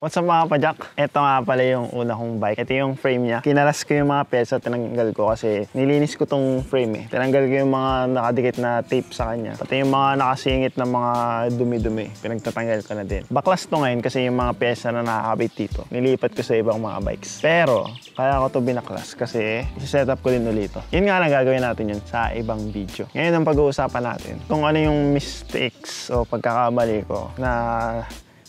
What's up mga pajak? Ito nga pala yung una kong bike. Ito yung frame niya. Kinalas ko yung mga pyesa, tinanggal ko kasi nilinis ko tong frame eh. Tinanggal ko yung mga nakadikit na tape sa kanya. Pati yung mga nakasingit na mga dumi-dumi. Pinagtatanggal ko na din. Baklas to ngayon kasi yung mga pyesa na nakakabit dito. Nilipat ko sa ibang mga bikes. Pero, kaya ko to binaklas kasi set up ko din ulit ito. Yun nga lang gagawin natin yun sa ibang video. Ngayon ang pag-uusapan natin kung ano yung mistakes o pagkakamali ko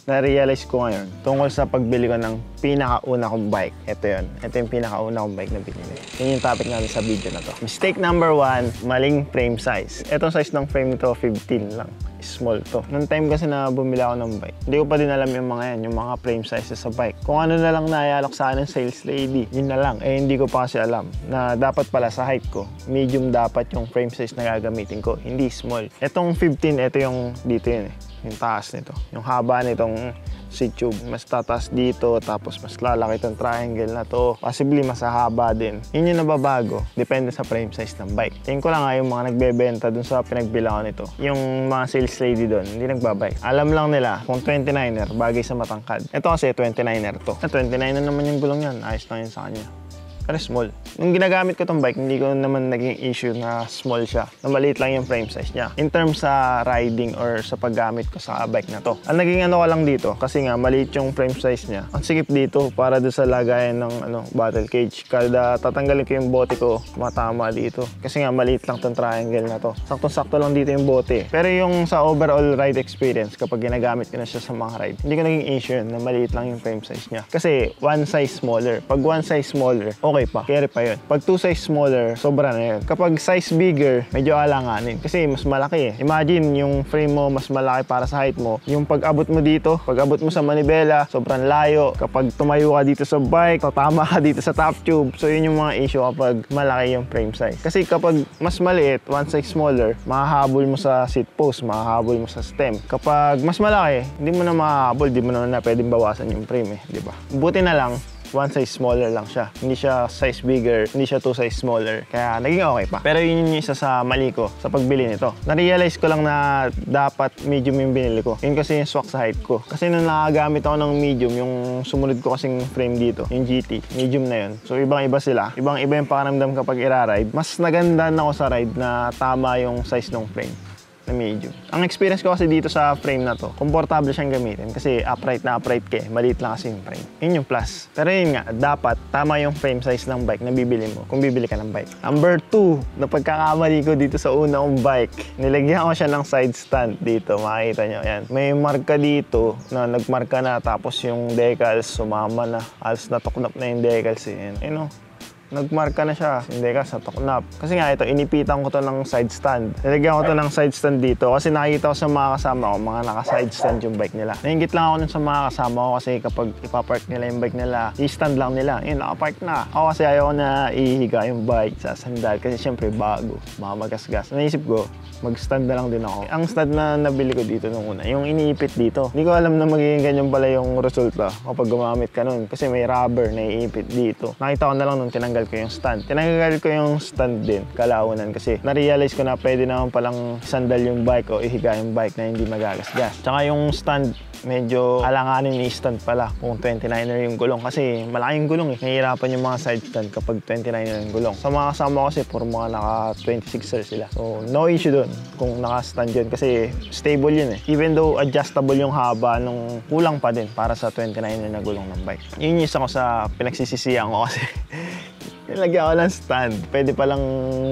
na-realize ko ngayon tungkol sa pagbili ko ng pinakauna kong bike. Ito yun. Ito yung pinakauna kong bike na binili. Yun yung topic namin sa video na to. Mistake number 1, maling frame size. Itong size ng frame nito, 15 lang. Small to. Noong time kasi na bumili ako ng bike, hindi ko pa din alam yung mga yan, yung mga frame sizes sa bike. Kung ano na lang naialok sa akin ng sales lady, yun na lang. Eh, hindi ko pa kasi alam na dapat pala sa height ko, medium dapat yung frame size na gagamitin ko, hindi small. Itong 15, ito yung dito yun eh. Yung taas nito. Yung haba nitong seat tube. Mas tataas dito, tapos mas lalaki itong triangle na to. Possibly mas haba din. Yun yung nababago. Depende sa frame size ng bike. Tingin ko lang nga yung mga nagbebenta dun sa pinagbila ko nito. Yung mga sales lady dun, hindi nagbabike. Alam lang nila kung 29er, bagay sa matangkad. Ito kasi 29er to. Na 29er naman yung gulong yan. Ayos lang yun sa kanya. Pero small. Nung ginagamit ko tong bike, hindi ko naman naging issue na small siya. Na maliit lang yung frame size niya. In terms sa riding or sa paggamit ko sa bike na to. Ang naging ano ko lang dito, kasi nga maliit yung frame size niya. Ang sikip dito para doon sa lagayan ng bottle cage. Kada tatanggalin ko yung bote ko, matama dito. Kasi nga maliit lang tong triangle na to. Sakto-sakto lang dito yung bote. Pero yung sa overall ride experience, kapag ginagamit ko na siya sa mga ride, hindi ko naging issue yun na maliit lang yung frame size niya. Kasi one size smaller. Pag one size smaller, okay pa. Carry pa yun. Pag 2 size smaller, sobra na yun. Kapag size bigger, medyo alanganin. Kasi mas malaki eh. Imagine yung frame mo mas malaki para sa height mo. Yung pag-abot mo dito, pag-abot mo sa manibela, sobrang layo. Kapag tumayo ka dito sa bike, tatama ka dito sa top tube. So yun yung mga issue kapag malaki yung frame size. Kasi kapag mas maliit, one size smaller, mahahabol mo sa seat post, mahahabol mo sa stem. Kapag mas malaki, hindi mo na mahahabol, hindi mo na pwedeng bawasan yung frame eh, di ba? Buti na lang, one size smaller lang siya. Hindi siya size bigger, hindi siya 2 size smaller. Kaya naging okay pa. Pero yun yung isa sa mali ko sa pagbili nito. Na-realize ko lang na dapat medium yung binili ko. Yun kasi yung swak sa height ko. Kasi nung nakagamit ako ng medium, yung sumunod ko kasing frame dito, yung GT, medium na yun. So ibang-iba sila. Ibang-iba yung pakaramdam kapag ira-ride. Mas nagandaan ako sa ride na tama yung size ng frame na medium. Ang experience ko kasi dito sa frame na to, komportable siyang gamitin kasi upright na upright ka eh. Maliit lang kasi yung frame. Yun yung plus. Pero yun nga, dapat tama yung frame size ng bike na bibili mo kung bibili ka ng bike. Number 2, na pagkakamali ko dito sa una kong bike, nilagyan ko siya ng side stand dito. Makikita nyo, yan. May marka dito na nagmarka na tapos yung decals sumama na. Halos natuknap na yung decals eh. You know? Nagmarka na siya, hindi ka sa tuknap. Kasi nga ito, inipitan ko to ng side stand. Nilagyan ko to ng side stand dito kasi nakikita ko sa mga kasama ko, mga naka-side stand yung bike nila. Nainggit lang ako nun sa mga kasama ko kasi kapag ipapark nila yung bike nila, i-stand lang nila. Yun, nakapark na. Ako kasi ayaw ko na ihiga yung bike sa sandal kasi syempre bago, mga magasgas. Naisip ko, mag-stand na lang din ako. Ang stand na nabili ko dito nung una, yung iniipit dito. Hindi ko alam na magiging ganyan pala yung resulta kapag gumamit ka nun. Kasi may rubber na iipit dito. Nakita ko na lang nung tinanggal ko yung stand. Tinanggal ko yung stand din, kalaunan. Kasi na-realize ko na pwede naman palang sandal yung bike o ihiga yung bike na hindi magagasgas. Tsaka yung stand, medyo alanganin ni stand pala kung 29er yung gulong kasi malaking gulong eh. Nahihirapan yung mga side stand kapag 29er yung gulong. Sa mga kasama ko kasi puro mga naka 26er sila. So no issue dun kung naka-stand yun kasi stable yun eh. Even though adjustable yung haba nung kulang pa din para sa 29er na gulong ng bike. Yun yung isa ko sa pinagsisisihan ko kasi nilagyan ko ng stand. Pwede palang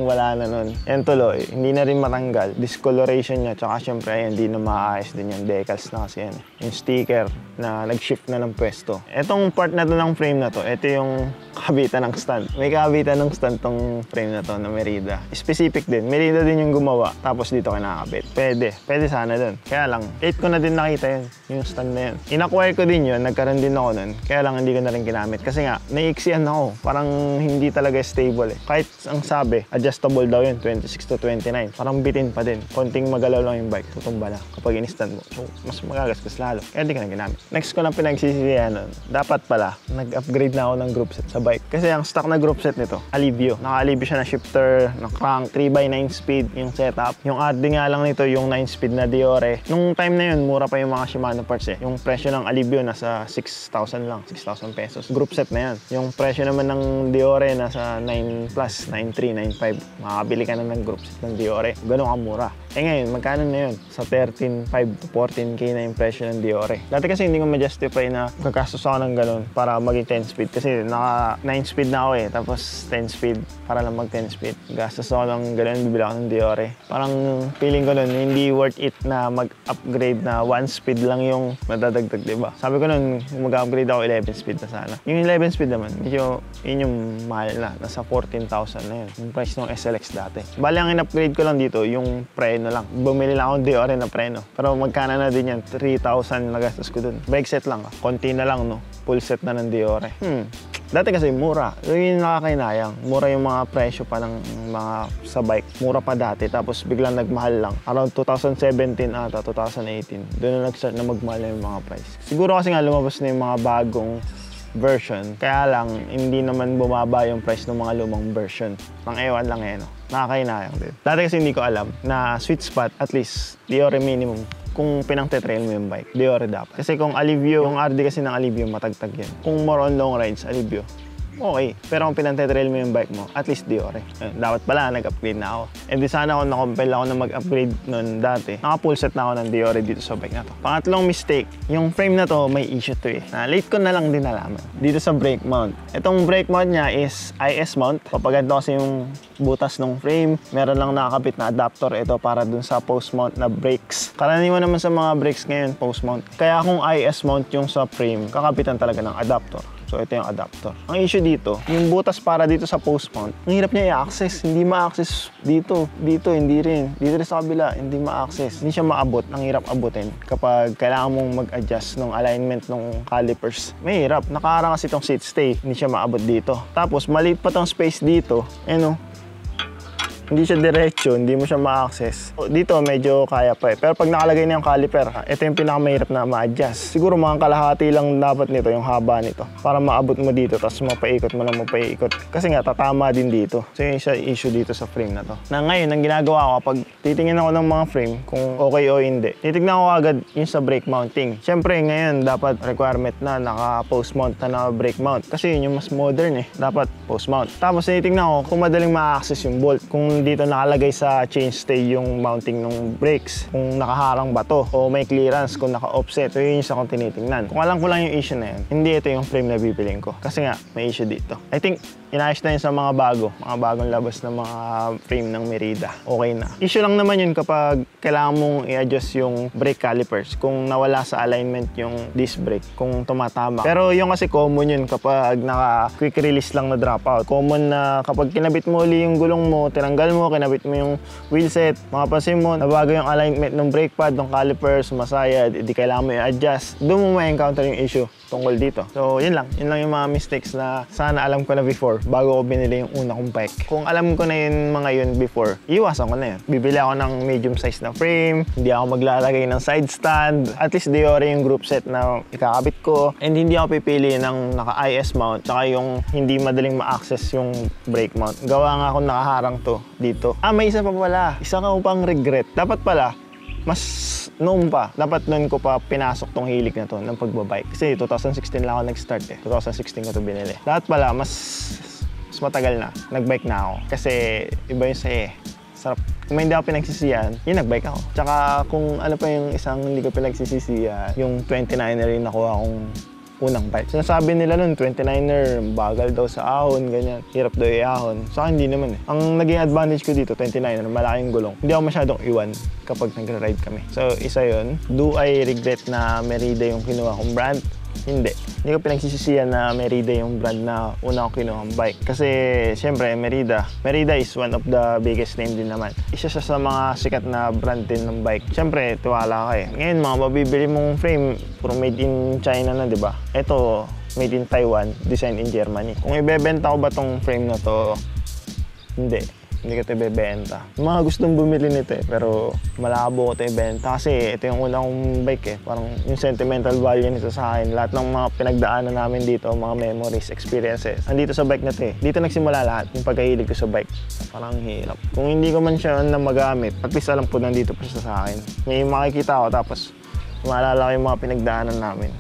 wala na nun. Yan tuloy, hindi na rin matanggal. Discoloration niya, tsaka syempre hindi na maayos din yung decals na kasi yan. Yung sticker na nag-shift na ng pwesto. Etong part na to ng frame na to, ito yung kabitan ng stand. May kabitan ng stand tong frame na to na Merida. Specific din. Merida din yung gumawa. Tapos dito kinakabit. Pwede sana dun. Kaya lang, 8 ko na din nakita yun. Yung stand na yun. In-acquire ko din yun. Nagkaroon din ako nun. Kaya lang hindi ko na rin ginamit. Kasi nga, naiiksiyan ako. Parang hindi hindi talaga stable eh. Kahit ang sabi, adjustable daw yun, 26 to 29. Parang bitin pa din. Konting magalaw lang yung bike, tutumba na kapag in-stand mo. So, mas magagasgas lalo. Kaya di ka na ginamit. Next ko lang pinagsisisihan nun, dapat pala, nag-upgrade na ako ng group set sa bike. Kasi ang stock na group set nito, Alivio. Naka-Alivio siya na shifter, na crank, 3x9 speed yung setup. Yung RD nga lang nito, yung 9 speed na Diore. Nung time na yun, mura pa yung mga Shimano parts eh. Yung presyo ng Alivio nasa 6,000 lang, 6,000 pesos. Group set na yan. Yung presyo naman ng Diore nasa 9 plus, 9.3, 9.5. Makakabili ka na ng group set ng Diore. Ganun kamura. Eh ngayon, magkano na yun? Sa 13.5 to 14K na yung presyo ng Diore. Dati kasi hindi ko ma-justify na gagastos ako ng ganun para maging 10 speed. Kasi naka 9 speed na ako eh. Tapos 10 speed para lang mag 10 speed. Gastos ako ng ganun, bibili ako ng Diore. Parang feeling ko nun, hindi worth it na mag-upgrade na 1 speed lang yung madadagdag, diba? Sabi ko nun, mag-upgrade ako 11 speed na sana. Yung 11 speed naman, medyo yun yung mahal na. Nasa 14,000 na yun. Yung price ng SLX dati. Bali, ang in-upgrade ko lang dito, yung preno lang. Bumili lang ako Diore na preno. Pero magkano na din yan? 3,000 nagastos ko dun. Brake set lang. Konti na lang, no? Full set na ng Diore. Dati kasi mura. Yun yung nakakainayang. Mura yung mga presyo pa ng mga sa bike. Mura pa dati. Tapos biglang nagmahal lang. Around 2017 ata, 2018. Doon na nag-start na magmahal na yung mga price. Siguro kasi nga lumabas na yung mga bagong version. Kaya lang, hindi naman bumaba yung price ng mga lumang version. Pang ewan lang eh, no? Nakakainayang din. Dati kasi hindi ko alam na sweet spot, at least, Diore minimum. Kung pinang-tetrail mo yung bike, Diore dapat. Kasi kung Alivio, yung RD kasi ng Alivio, matagtag yan. Kung more on long rides, Alivio, okay. Pero kung pinang-tetrail mo yung bike mo, at least Diore. Dapat pala, nag-upgrade na ako. And di sana ako na-compel ako na mag-upgrade nun dati. Naka-full set na ako ng Diore dito sa bike na to. Pangatlong mistake, yung frame na to, may issue to eh. Late ko na lang din nalaman. Dito sa brake mount. Itong brake mount niya is IS mount. Papaganto kasi yung butas ng frame. Meron lang nakakabit na adapter ito para dun sa post mount na brakes. Karaniwan naman sa mga brakes ngayon, post mount. Kaya kung IS mount yung sa frame, kakabitan talaga ng adapter. So, ito yung adapter. Ang issue dito, yung butas para dito sa post mount, ang hirap niya i-access. Hindi ma-access dito. Dito, hindi rin. Dito rin sa kabila, hindi ma-access. Hindi siya maabot. Ang hirap abutin kapag kailangan mong mag-adjust ng alignment ng calipers. May hirap. Nakaharang kasi itong seat stay. Hindi siya maabot dito. Tapos, maliit pa tong space dito. Hindi siya diretso, hindi mo siya ma-access. Dito medyo kaya pa eh. Pero pag nakalagay na yung caliper, ito yung pinakamahirap na ma-adjust. Siguro mga kalahati lang dapat nito, yung haba nito. Para maabot mo dito, tapos mapaikot mo lang mapaikot. Kasi nga, tatama din dito. So yun siya issue dito sa frame na to. Na ngayon, ang ginagawa ko, pag titingin ako ng mga frame, kung okay o hindi, titignan ko agad yung sa brake mounting. Siyempre, ngayon, dapat requirement na naka-post mount na brake mount. Kasi yun yung mas modern eh. Dapat post mount. Tapos titignan ko kung madaling ma-access yung bolt. Kung dito nakalagay sa chainstay yung mounting ng brakes, kung nakaharang ba to o may clearance, kung naka-offset. So yun yung isa kong tinitingnan. Kung alam ko lang yung issue na yun, hindi ito yung frame na bibiling ko. Kasi nga, may issue dito. I think, inayos na yun sa mga bagong labas na mga frame ng Merida. Okay na. Issue lang naman yun kapag kailangan mong i-adjust yung brake calipers. Kung nawala sa alignment yung disc brake, kung tumatama. Pero yung kasi common yun kapag naka-quick release lang na dropout. Common na kapag kinabit mo uli yung gulong mo, tinanggal mo, kinabit mo yung wheelset, makapansin mo, nabago yung alignment ng brake pad, ng calipers, masayad, hindi kailangan mo i-adjust. Doon mo ma-encounter yung issue tungkol dito. So, yun lang. Yun lang yung mga mistakes na sana alam ko na before bago ko binili yung una kong bike. Kung alam ko na yung mga yun before, iwasan ko na yun. Bibili ako ng medium size na frame, hindi ako maglalagay ng side stand. At least Diore yung group set na ikakabit ko. And hindi ako pipili ng naka-IS mount, tsaka yung hindi madaling ma-access yung brake mount. Gawa nga akong nakaharang to dito. May isa pa pala. Isa ka upang regret. Dapat pala, mas noon pa. Dapat noon ko pa pinasok tong hilig na to ng pagbabike. Kasi 2016 lang ako nag-start eh. 2016 ko to binili. Dapat pala, mas matagal na. Nag-bike na ako. Kasi iba yung sa'yo eh. Sarap. Kung hindi ako pinagsisiyan, yun nag-bike ako. Tsaka kung ano pa yung isang hindi ko pinagsisisiyan, yung 29er rin nakuha akong unang bike. Sinasabi nila nun, 29er, bagal daw sa ahon, ganyan. Hirap daw i-ahon. Sa akin, hindi naman eh. Ang naging advantage ko dito, 29er, malaking gulong. Hindi ako masyadong iwan kapag nag-ride kami. So, isa yun. Do I regret na Merida yung kinuha kong brand? Hindi. Hindi ko pinagsisisiyan na Merida yung brand na una ko kinuha bike. Kasi, siyempre, Merida is one of the biggest name din naman. Isa siya sa mga sikat na brand din ng bike. Siyempre, tiwala ka eh. Ngayon, mga mabibili mong frame, puro made in China na, di ba? Ito, made in Taiwan, designed in Germany. Kung ibebenta ko ba tong frame na to, hindi ko ito ibebenta. Yung mga gustong bumili nito pero malabo ko ito ibenta kasi ito yung una kong bike Parang yung sentimental value nito sa akin. Lahat ng mga pinagdaanan namin dito, mga memories, experiences. Andito sa bike na ito Dito nagsimula lahat yung pagkahilig ko sa bike. Parang hirap. Kung hindi ko man siya na magamit, at least alam ko nandito pa siya sa akin. May makikita ko tapos maalala ko yung mga pinagdaanan namin.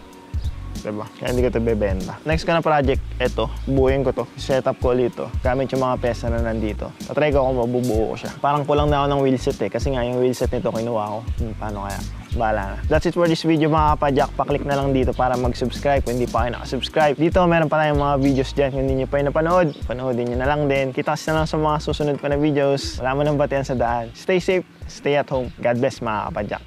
Diba? Kaya hindi ko ito bebenta. Next ko na project, ito. Buuin ko to. Setup ko ulit to. Gamit yung mga pesa na nandito. Tatry ko kung mabubuo ko siya. Parang kulang na ako ng wheelset Kasi nga yung wheelset nito kinuha ko. Paano kaya? Bahala na. That's it for this video mga kapadyak. Pa-click na lang dito para mag-subscribe kung hindi pa kayo nakasubscribe. Dito meron pa tayong mga videos dyan. Kung hindi nyo pa yung napanood, panoodin nyo na lang din. Kita na lang sa mga susunod pa na videos. Wala mo nang batian sa daan. Stay safe, stay at home. God bless mga kapadyak.